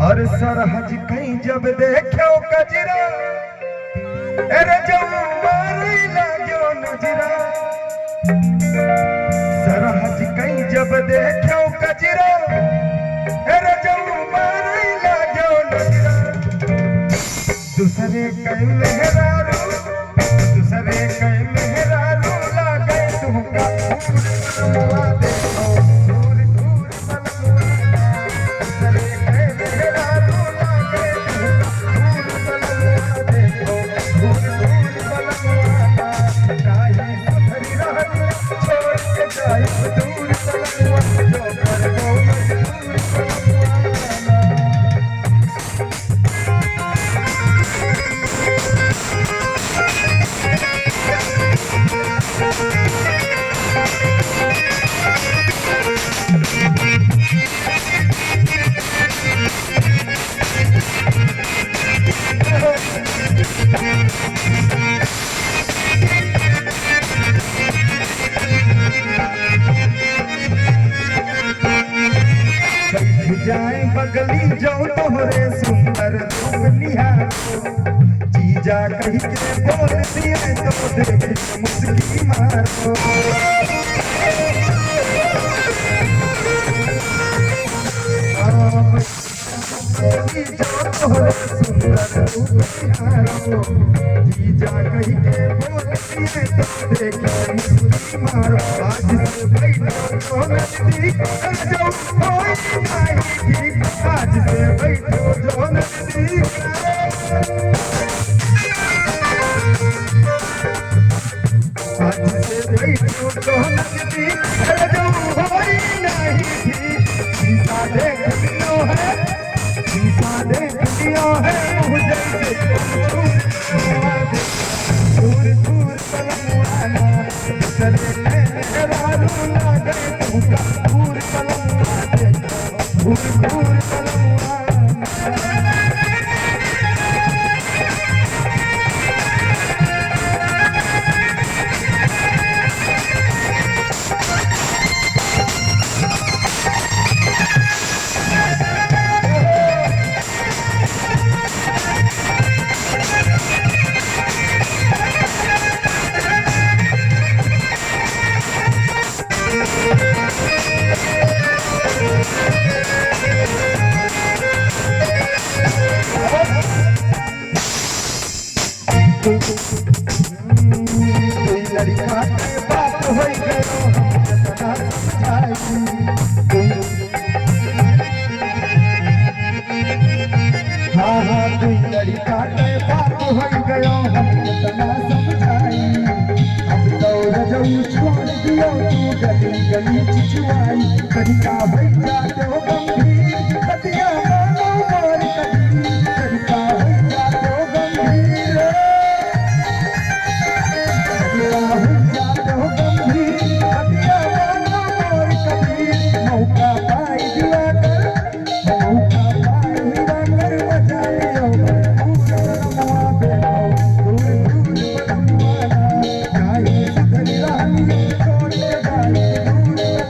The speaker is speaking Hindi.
और सरहज कहीं जब देखो कजरा अरे जो मारे लागो नजरा सरहज कहीं जब देखो कजरा अरे जो मारे लागो नजरा दूसरे कई मेहरारू लागे तुमका मुआ देखो दूर दूर दूसरे कई मेहरारू लागे तुमका देखो दूर दूर काहे सुधरी रहनी छोड़ के जाई दूर जो कर गो मजबूर जाए बगली जो तोहरे सुंदर रूप निहारो जीजा कही के बोल दिए तो देख मुस्की मारो जो तोहरे सुंदर रूप निहारो जीजा कही के बोल दिए तो देख मुस्की मारो आज से बैठो तो नजदीक जो होई नहीं आज से बैठो जो नजदीक आज से बैठो जो नजदीक जो होई नहीं शीशा देख लियो है मुझे दूर दूर पलमुआना चले मेहरारू लागे तुमका दूर पलमुआना दूर दूर लड़का के बात हो गयो हाँ हाँ तू लड़का के बात हो गयो हम तना समझाई अब तो रजऊ छोड़ दियो तू गली गली चिचुआई कनिका भई जाते हो गंभीर कदिया मानो मार कदी कनिका भई जाते हो गंभीर मौका पाई दिया कर बजा लियो दूर दूर छोड़ के जाए दूर